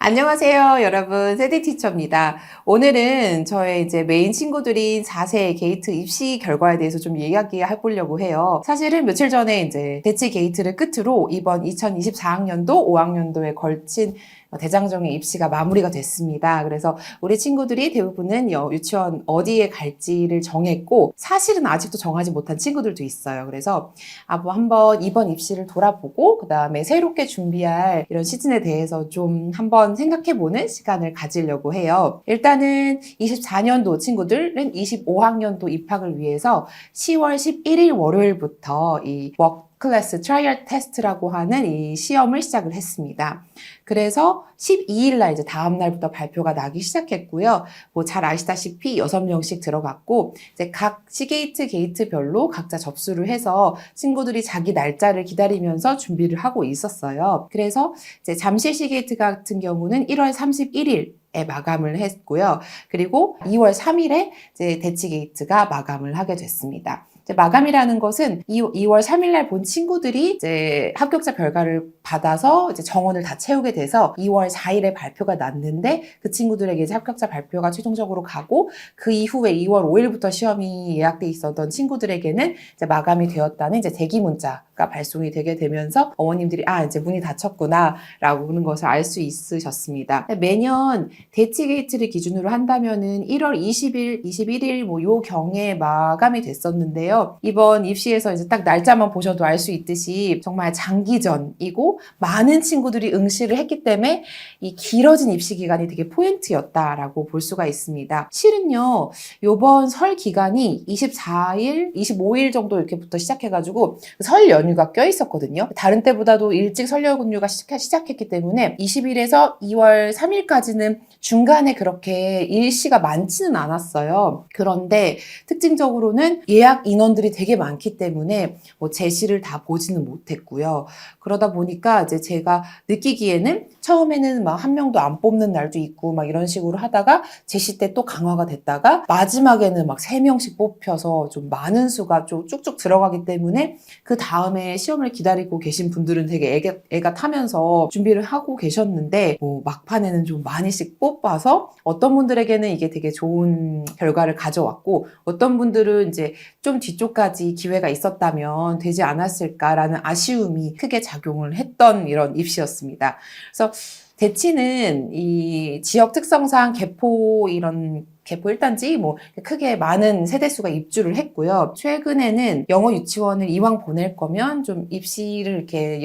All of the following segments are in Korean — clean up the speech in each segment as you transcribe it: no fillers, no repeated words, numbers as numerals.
안녕하세요, 여러분. 세대티처입니다. 오늘은 저의 이제 메인 친구들인 4세 게이트 입시 결과에 대해서 좀 이야기해 보려고 해요. 사실은 며칠 전에 이제 대치 게이트를 끝으로 이번 2024학년도, 5학년도에 걸친 대장정의 입시가 마무리가 됐습니다. 그래서 우리 친구들이 대부분은 유치원 어디에 갈지를 정했고, 사실은 아직도 정하지 못한 친구들도 있어요. 그래서 한번 이번 입시를 돌아보고, 그 다음에 새롭게 준비할 이런 시즌에 대해서 좀 한번 생각해보는 시간을 가지려고 해요. 일단은 24년도 친구들은 25학년도 입학을 위해서 10월 11일 월요일부터 이 클래스 트라이얼 테스트라고 하는 이 시험을 시작을 했습니다. 그래서 12일 날 이제 다음 날부터 발표가 나기 시작했고요. 잘 아시다시피 6명씩 들어갔고 이제 각 게이트별로 각자 접수를 해서 친구들이 자기 날짜를 기다리면서 준비를 하고 있었어요. 그래서 이제 잠실 게이트 같은 경우는 1월 31일 마감을 했고요. 그리고 2월 3일에 이제 대치 게이트가 마감을 하게 됐습니다. 마감이라는 것은 2월 3일 날 본 친구들이 이제 합격자 결과를 받아서 이제 정원을 다 채우게 돼서 2월 4일에 발표가 났는데 그 친구들에게 이제 합격자 발표가 최종적으로 가고 그 이후에 2월 5일부터 시험이 예약돼 있었던 친구들에게는 이제 마감이 되었다는 이제 대기 문자가 발송이 되게 되면서 어머님들이 이제 문이 닫혔구나라고 하는 것을 알 수 있으셨습니다. 매년 대치 게이트를 기준으로 한다면은 1월 20일, 21일 요 경에 마감이 됐었는데요. 이번 입시에서 이제 딱 날짜만 보셔도 알 수 있듯이 정말 장기전이고 많은 친구들이 응시를 했기 때문에 이 길어진 입시 기간이 되게 포인트였다라고 볼 수가 있습니다. 실은요, 요번 설 기간이 24일, 25일 정도 이렇게부터 시작해가지고 설 연휴가 껴있었거든요. 다른 때보다도 일찍 설 연휴가 시작했기 때문에 20일에서 2월 3일까지는 중간에 그렇게 일시가 많지는 않았어요. 그런데 특징적으로는 예약 인원들이 되게 많기 때문에 제시를 다 보지는 못했고요. 그러다 보니까 이제 제가 느끼기에는 처음에는 막 한 명도 안 뽑는 날도 있고 막 이런 식으로 하다가 제시 때 또 강화가 됐다가 마지막에는 막 3명씩 뽑혀서 좀 많은 수가 좀 쭉쭉 들어가기 때문에 그 다음에 시험을 기다리고 계신 분들은 되게 애가 타면서 준비를 하고 계셨는데 막판에는 좀 많이씩 뽑아서 어떤 분들에게는 이게 되게 좋은 결과를 가져왔고 어떤 분들은 이제 좀 뒤쪽까지 기회가 있었다면 되지 않았을까라는 아쉬움이 크게 작용을 했던 이런 입시였습니다. 그래서 대치는 이 지역 특성상 개포 1단지 크게 많은 세대수가 입주를 했고요. 최근에는 영어 유치원을 이왕 보낼 거면 좀 입시를 이렇게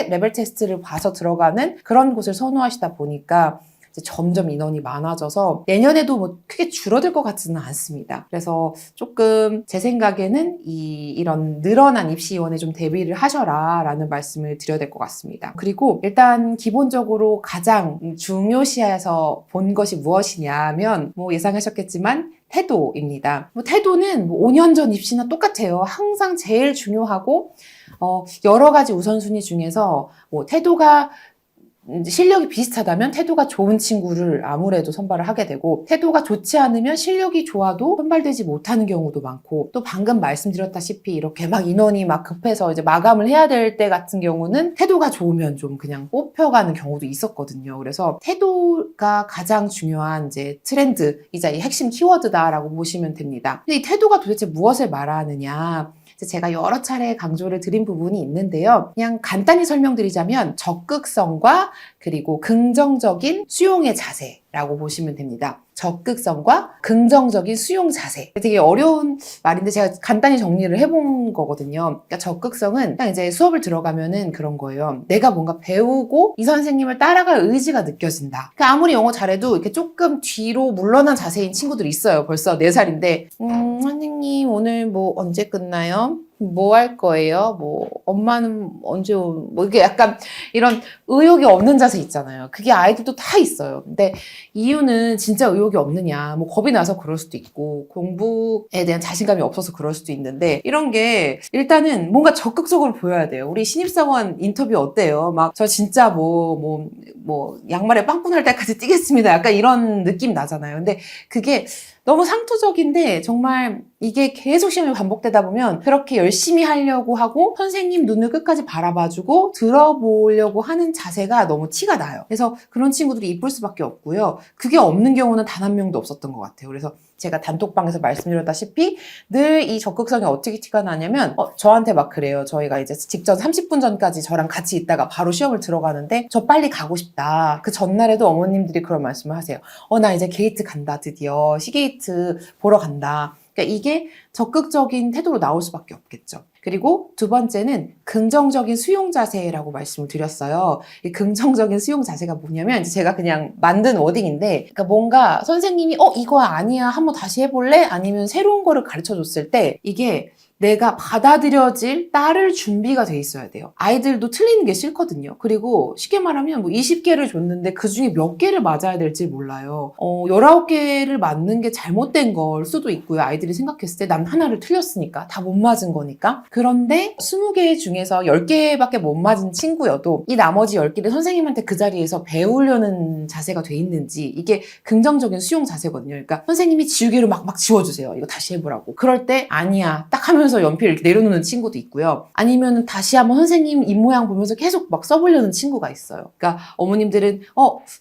레벨 테스트를 봐서 들어가는 그런 곳을 선호하시다 보니까 점점 인원이 많아져서 내년에도 크게 줄어들 것 같지는 않습니다. 그래서 조금 제 생각에는 이런 늘어난 입시원에 좀 대비를 하셔라 라는 말씀을 드려야 될 것 같습니다. 그리고 일단 기본적으로 가장 중요시해서 본 것이 무엇이냐면 예상하셨겠지만 태도입니다. 태도는 5년 전 입시나 똑같아요. 항상 제일 중요하고 여러 가지 우선순위 중에서 태도가 실력이 비슷하다면 태도가 좋은 친구를 아무래도 선발을 하게 되고 태도가 좋지 않으면 실력이 좋아도 선발되지 못하는 경우도 많고 또 방금 말씀드렸다시피 이렇게 막 인원이 막 급해서 이제 마감을 해야 될 때 같은 경우는 태도가 좋으면 좀 그냥 뽑혀가는 경우도 있었거든요. 그래서 태도가 가장 중요한 이제 트렌드이자 이 핵심 키워드다라고 보시면 됩니다. 근데 이 태도가 도대체 무엇을 말하느냐? 제가 여러 차례 강조를 드린 부분이 있는데요. 그냥 간단히 설명드리자면 적극성과 그리고 긍정적인 수용의 자세라고 보시면 됩니다. 적극성과 긍정적인 수용 자세. 되게 어려운 말인데 제가 간단히 정리를 해본 거거든요. 그러니까 적극성은 그냥 이제 수업을 들어가면은 그런 거예요. 내가 뭔가 배우고 이 선생님을 따라갈 의지가 느껴진다. 그러니까 아무리 영어 잘해도 이렇게 조금 뒤로 물러난 자세인 친구들이 있어요. 벌써 4살인데 선생님 오늘 언제 끝나요? 뭐 할 거예요? 엄마는 언제 이게 약간 이런 의욕이 없는 자세 있잖아요. 그게 아이들도 다 있어요. 근데 이유는 진짜 의욕이 없느냐, 겁이 나서 그럴 수도 있고, 공부에 대한 자신감이 없어서 그럴 수도 있는데, 이런 게 일단은 뭔가 적극적으로 보여야 돼요. 우리 신입사원 인터뷰 어때요? 저 진짜 양말에 빵꾸 날 때까지 뛰겠습니다. 약간 이런 느낌 나잖아요. 근데 그게 너무 상투적인데 정말 이게 계속 시험이 반복되다 보면 그렇게 열심히 하려고 하고 선생님 눈을 끝까지 바라봐주고 들어보려고 하는 자세가 너무 티가 나요. 그래서 그런 친구들이 이쁠 수밖에 없고요. 그게 없는 경우는 단 한 명도 없었던 것 같아요. 그래서 제가 단톡방에서 말씀드렸다시피 늘 이 적극성이 어떻게 티가 나냐면 저한테 막 그래요. 저희가 이제 직전 30분 전까지 저랑 같이 있다가 바로 시험을 들어가는데 저 빨리 가고 싶다. 그 전날에도 어머님들이 그런 말씀을 하세요. 나 이제 게이트 간다. 드디어 시게이트 보러 간다. 그러니까 이게 적극적인 태도로 나올 수밖에 없겠죠. 그리고 두 번째는 긍정적인 수용 자세라고 말씀을 드렸어요. 이 긍정적인 수용 자세가 뭐냐면 제가 그냥 만든 워딩인데 그러니까 뭔가 선생님이 이거 아니야 한번 다시 해볼래? 아니면 새로운 거를 가르쳐 줬을 때 이게 내가 받아들여질 따를 준비가 돼 있어야 돼요. 아이들도 틀리는 게 싫거든요. 그리고 쉽게 말하면 20개를 줬는데 그중에 몇 개를 맞아야 될지 몰라요. 19개를 맞는 게 잘못된 걸 수도 있고요. 아이들이 생각했을 때 난 하나를 틀렸으니까 다 못 맞은 거니까. 그런데 20개 중에서 10개밖에 못 맞은 친구여도 이 나머지 10개를 선생님한테 그 자리에서 배우려는 자세가 돼 있는지 이게 긍정적인 수용 자세거든요. 그러니까 선생님이 지우개로 막 지워주세요. 이거 다시 해보라고. 그럴 때 아니야 딱 하면서 연필을 이렇게 내려놓는 친구도 있고요. 아니면 다시 한번 선생님 입모양 보면서 계속 막 써보려는 친구가 있어요. 그러니까 어머님들은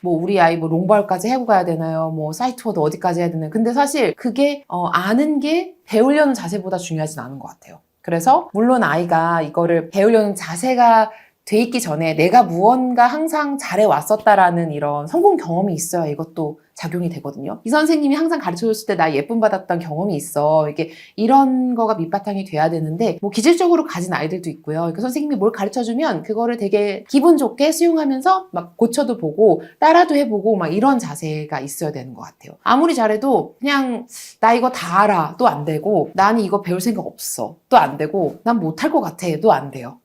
우리 아이 롱발까지 해고 가야 되나요? 사이트워드 어디까지 해야 되나요? 근데 사실 그게 아는 게 배우려는 자세보다 중요하진 않은 것 같아요. 그래서 물론 아이가 이거를 배우려는 자세가 돼 있기 전에 내가 무언가 항상 잘해왔었다라는 이런 성공 경험이 있어야 이것도 작용이 되거든요. 이 선생님이 항상 가르쳐줬을 때 나 예쁨 받았던 경험이 있어. 이게 이런 거가 밑바탕이 돼야 되는데 기질적으로 가진 아이들도 있고요. 그러니까 선생님이 뭘 가르쳐주면 그거를 되게 기분 좋게 수용하면서 막 고쳐도 보고 따라도 해보고 막 이런 자세가 있어야 되는 것 같아요. 아무리 잘해도 그냥 나 이거 다 알아 또 안 되고 나는 이거 배울 생각 없어 또 안 되고 난 못할 것 같아 또 안 돼요.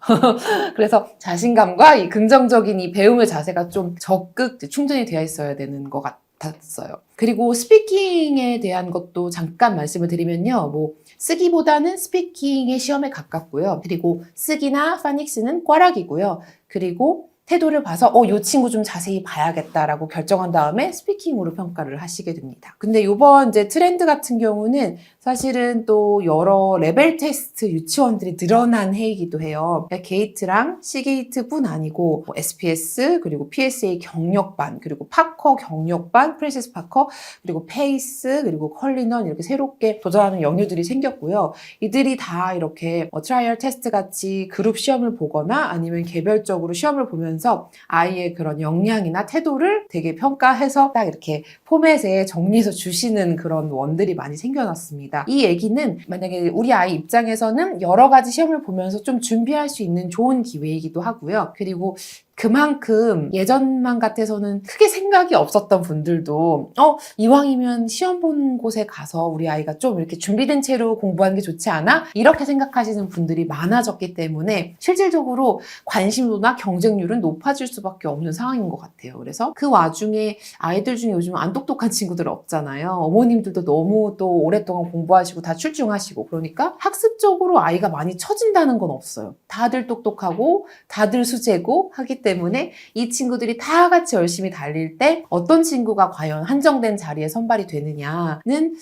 그래서 자신감과 이 긍정적인 이 배움의 자세가 좀 적극 충전이 되어 있어야 되는 것 같았어요. 그리고 스피킹에 대한 것도 잠깐 말씀을 드리면요. 쓰기보다는 스피킹의 시험에 가깝고요. 그리고 쓰기나 파닉스는 꽈락이고요. 그리고 태도를 봐서 이 친구 좀 자세히 봐야겠다라고 결정한 다음에 스피킹으로 평가를 하시게 됩니다. 근데 이번 이제 트렌드 같은 경우는 사실은 또 여러 레벨 테스트 유치원들이 늘어난 해이기도 해요. 그러니까 게이트랑 C게이트뿐 아니고 SPS 그리고 PSA 경력반 그리고 파커 경력반, 프랜시스 파커 그리고 페이스 그리고 컬리넌 이렇게 새롭게 도전하는 영유들이 생겼고요. 이들이 다 이렇게 트라이얼 테스트 같이 그룹 시험을 보거나 아니면 개별적으로 시험을 보면서 아이의 그런 역량이나 태도를 되게 평가해서 딱 이렇게 포맷에 정리해서 주시는 그런 원들이 많이 생겨났습니다. 이 얘기는 만약에 우리 아이 입장에서는 여러 가지 시험을 보면서 좀 준비할 수 있는 좋은 기회이기도 하고요. 그리고 그만큼 예전만 같아서는 크게 생각이 없었던 분들도 이왕이면 시험 본 곳에 가서 우리 아이가 좀 이렇게 준비된 채로 공부하는 게 좋지 않아? 이렇게 생각하시는 분들이 많아졌기 때문에 실질적으로 관심도나 경쟁률은 높아질 수밖에 없는 상황인 것 같아요. 그래서 그 와중에 아이들 중에 요즘 안 똑똑한 친구들 없잖아요. 어머님들도 너무 또 오랫동안 공부하시고 다 출중하시고 그러니까 학습적으로 아이가 많이 처진다는 건 없어요. 다들 똑똑하고 다들 수재고 하기 때문에 이 친구들이 다 같이 열심히 달릴 때 어떤 친구가 과연 한정된 자리에 선발이 되느냐는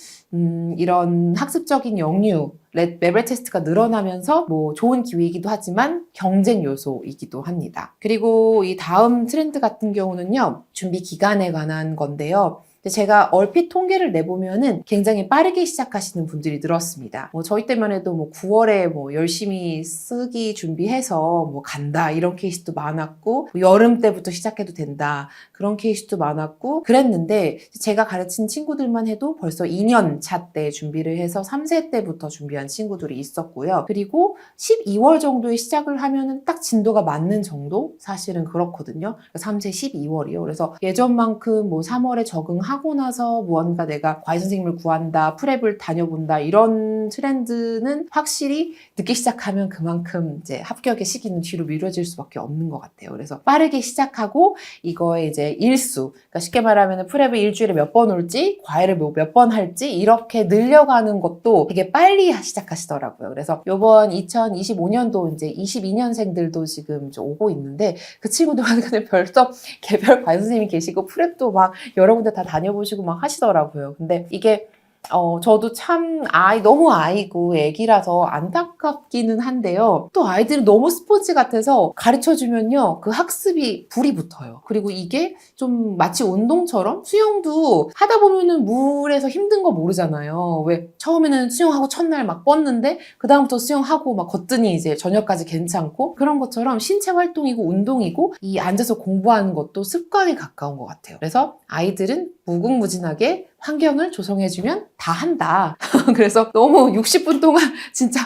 이런 학습적인 역류, 레벨 테스트가 늘어나면서 좋은 기회이기도 하지만 경쟁 요소이기도 합니다. 그리고 이 다음 트렌드 같은 경우는요. 준비 기간에 관한 건데요. 제가 얼핏 통계를 내보면은 굉장히 빠르게 시작하시는 분들이 늘었습니다. 저희 때만 해도 9월에 열심히 쓰기 준비해서 간다 이런 케이스도 많았고 여름 때부터 시작해도 된다 그런 케이스도 많았고 그랬는데 제가 가르친 친구들만 해도 벌써 2년 차 때 준비를 해서 3세 때부터 준비한 친구들이 있었고요. 그리고 12월 정도에 시작을 하면은 딱 진도가 맞는 정도? 사실은 그렇거든요. 3세 12월이요. 그래서 예전만큼 3월에 하고 나서 무언가 내가 과외 선생님을 구한다, 프랩을 다녀본다 이런 트렌드는 확실히 늦게 시작하면 그만큼 이제 합격의 시기는 뒤로 미뤄질 수밖에 없는 것 같아요. 그래서 빠르게 시작하고 이거에 이제 일수, 그러니까 쉽게 말하면 프랩을 일주일에 몇 번 올지, 과외를 몇 번 할지 이렇게 늘려가는 것도 되게 빨리 시작하시더라고요. 그래서 이번 2025년도 이제 22년생들도 지금 오고 있는데 그 친구들한테는 별도 개별 과외 선생님이 계시고 프랩도 막 여러 군데 다 다녀보시고 막 하시더라고요. 근데 이게 저도 참 너무 아이고 애기라서 안타깝기는 한데요. 또 아이들은 너무 스포츠 같아서 가르쳐주면요. 그 학습이 불이 붙어요. 그리고 이게 좀 마치 운동처럼 수영도 하다 보면은 물에서 힘든 거 모르잖아요. 왜 처음에는 수영하고 첫날 막 뻗는데 그다음부터 수영하고 막 걷더니 이제 저녁까지 괜찮고 그런 것처럼 신체 활동이고 운동이고 이 앉아서 공부하는 것도 습관에 가까운 것 같아요. 그래서 아이들은 무궁무진하게 환경을 조성해주면 다 한다. 그래서 너무 60분 동안 진짜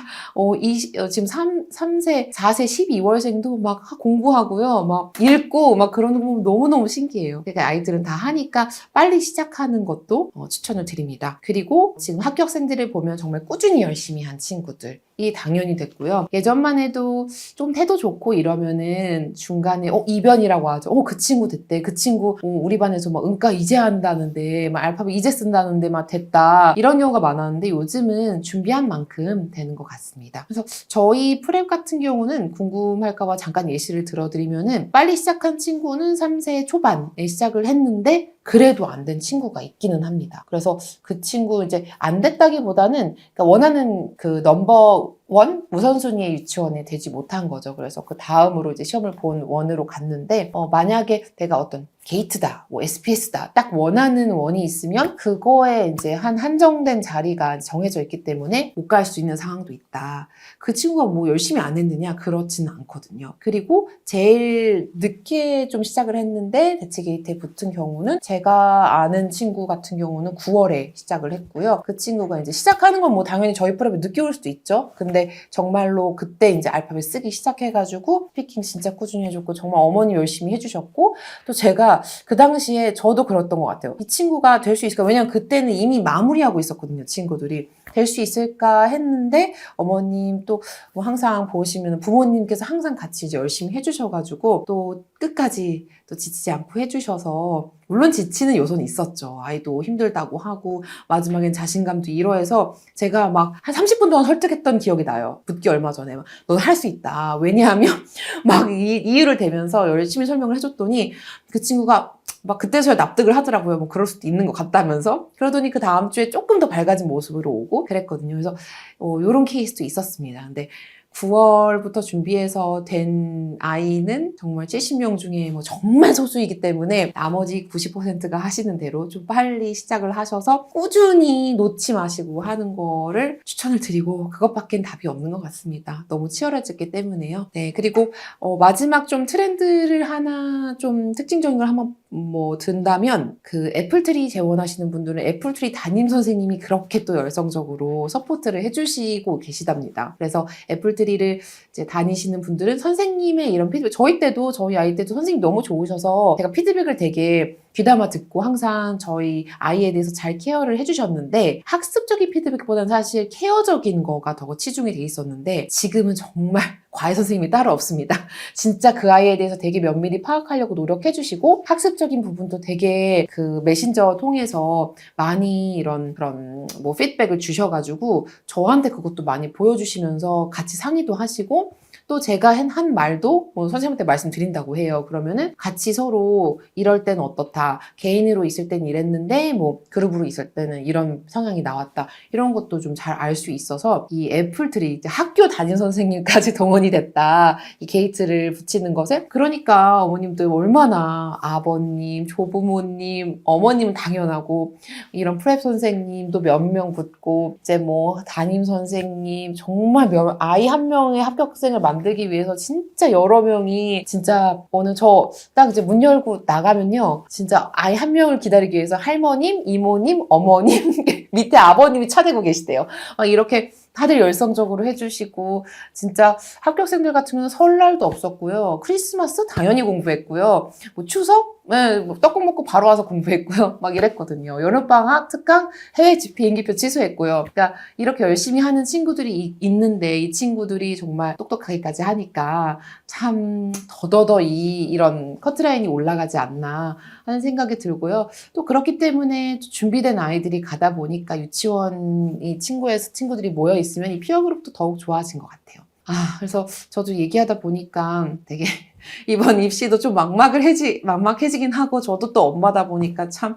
지금 3세, 4세 12월생도 막 공부하고요. 막 읽고 막 그러는 거 보면 너무너무 신기해요. 그러니까 아이들은 다 하니까 빨리 시작하는 것도 추천을 드립니다. 그리고 지금 합격생들을 보면 정말 꾸준히 열심히 한 친구들 이 당연히 됐고요. 예전만 해도 좀 태도 좋고 이러면은 중간에 이변이라고 하죠. 그 친구 됐대. 그 친구 우리 반에서 막 응가 이제 한다는데 막 알파벳 이제 쓴다는데 막 됐다. 이런 경우가 많았는데 요즘은 준비한 만큼 되는 것 같습니다. 그래서 저희 프랩 같은 경우는 궁금할까 봐 잠깐 예시를 들어드리면은 빨리 시작한 친구는 3세 초반에 시작을 했는데 그래도 안 된 친구가 있기는 합니다. 그래서 그 친구 이제 안 됐다기보다는 그러니까 원하는 그 넘버 원 우선순위의 유치원에 되지 못한 거죠. 그래서 그 다음으로 이제 시험을 본 원으로 갔는데 만약에 내가 어떤 게이트다, 뭐 SPS다, 딱 원하는 원이 있으면 그거에 이제 한정된 자리가 정해져 있기 때문에 못 갈 수 있는 상황도 있다. 그 친구가 뭐 열심히 안 했느냐? 그렇지는 않거든요. 그리고 제일 늦게 좀 시작을 했는데 대치 게이트에 붙은 경우는 제가 아는 친구 같은 경우는 9월에 시작을 했고요. 그 친구가 이제 시작하는 건 뭐 당연히 저희 프랩에 늦게 올 수도 있죠. 근데 정말로 그때 이제 알파벳 쓰기 시작해가지고 스피킹 진짜 꾸준히 해줬고 정말 어머니 열심히 해주셨고 또 제가 그 당시에 저도 그랬던 것 같아요. 이 친구가 될 수 있을까? 왜냐면 그때는 이미 마무리하고 있었거든요. 친구들이. 될 수 있을까 했는데 어머님 또 뭐 항상 보시면 부모님께서 항상 같이 이제 열심히 해주셔가지고 또 끝까지 또 지치지 않고 해주셔서 물론 지치는 요소는 있었죠. 아이도 힘들다고 하고 마지막엔 자신감도 잃어해서 제가 막 한 30분 동안 설득했던 기억이 나요. 붙기 얼마 전에 넌 할 수 있다. 왜냐하면 막 이유를 대면서 열심히 설명을 해줬더니 그 친구가 막 그때서야 납득을 하더라고요. 뭐 그럴 수도 있는 것 같다면서. 그러더니 그 다음 주에 조금 더 밝아진 모습으로 오고 그랬거든요. 그래서 이런 케이스도 있었습니다. 근데 9월부터 준비해서 된 아이는 정말 70명 중에 뭐 정말 소수이기 때문에 나머지 90%가 하시는 대로 좀 빨리 시작을 하셔서 꾸준히 놓지 마시고 하는 거를 추천을 드리고 그것밖엔 답이 없는 것 같습니다. 너무 치열해졌기 때문에요. 네, 그리고 마지막 좀 트렌드를 하나 좀 특징적인 걸 한번 뭐 든다면 그 애플트리 재원하시는 분들은 애플트리 담임 선생님이 그렇게 또 열성적으로 서포트를 해주시고 계시답니다. 그래서 애플트리를 이제 다니시는 분들은 선생님의 이런 피드백, 저희 아이 때도 선생님 너무 좋으셔서 제가 피드백을 되게 귀담아 듣고 항상 저희 아이에 대해서 잘 케어를 해주셨는데 학습적인 피드백보다는 사실 케어적인 거가 더 치중이 돼 있었는데 지금은 정말 과외 선생님이 따로 없습니다. 진짜 그 아이에 대해서 되게 면밀히 파악하려고 노력해주시고 학습적인 부분도 되게 그 메신저 통해서 많이 이런 그런 뭐 피드백을 주셔가지고 저한테 그것도 많이 보여주시면서 같이 상의도 하시고 또 제가 한 말도 뭐 선생님한테 말씀드린다고 해요. 그러면은 같이 서로 이럴 때는 어떻다. 개인으로 있을 때는 이랬는데 뭐 그룹으로 있을 때는 이런 성향이 나왔다. 이런 것도 좀 잘 알 수 있어서 이 애플트리 학교 담임 선생님까지 동원이 됐다. 이 게이트를 붙이는 것에 그러니까 어머님들 얼마나 아버님, 조부모님, 어머님은 당연하고 이런 프랩 선생님도 몇 명 붙고 이제 뭐 담임 선생님 정말 아이 한 명의 합격생을 만들기 위해서 진짜 여러 명이 진짜 오늘 저 딱 이제 문 열고 나가면요 진짜 아이 한 명을 기다리기 위해서 할머님, 이모님, 어머님 밑에 아버님이 차대고 계시대요. 막 이렇게 다들 열성적으로 해주시고 진짜 합격생들 같은 경우는 설날도 없었고요. 크리스마스 당연히 공부했고요. 뭐 추석? 네, 뭐 떡국 먹고 바로 와서 공부했고요. 막 이랬거든요. 여름방학, 특강, 해외 비행기표 취소했고요. 그러니까 이렇게 열심히 하는 친구들이 있는데 이 친구들이 정말 똑똑하게까지 하니까 참 더더더 이런 커트라인이 올라가지 않나 하는 생각이 들고요. 또 그렇기 때문에 준비된 아이들이 가다 보니까 유치원이 친구들이 모여 있으면 이 피어 그룹도 더욱 좋아진 것 같아요. 그래서 저도 얘기하다 보니까 되게 이번 입시도 좀 막막해지긴 하고 저도 또 엄마다 보니까 참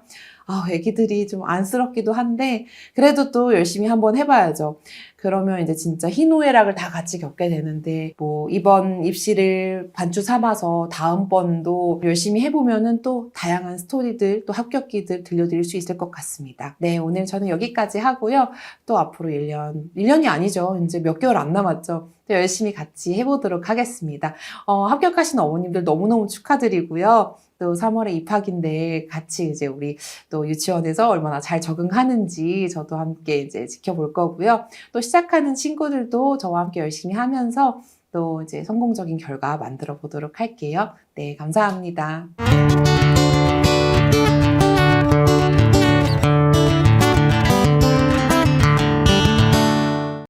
애기들이 좀 안쓰럽기도 한데, 그래도 또 열심히 한번 해봐야죠. 그러면 이제 진짜 희노애락을 다 같이 겪게 되는데, 뭐, 이번 입시를 반주 삼아서 다음번도 열심히 해보면은 또 다양한 스토리들, 또 합격기들 들려드릴 수 있을 것 같습니다. 네, 오늘 저는 여기까지 하고요. 또 앞으로 1년이 아니죠. 이제 몇 개월 안 남았죠. 또 열심히 같이 해보도록 하겠습니다. 합격하신 어머님들 너무너무 축하드리고요. 또 3월에 입학인데 같이 이제 우리 또 유치원에서 얼마나 잘 적응하는지 저도 함께 이제 지켜볼 거고요. 또 시작하는 친구들도 저와 함께 열심히 하면서 또 이제 성공적인 결과 만들어 보도록 할게요. 네, 감사합니다.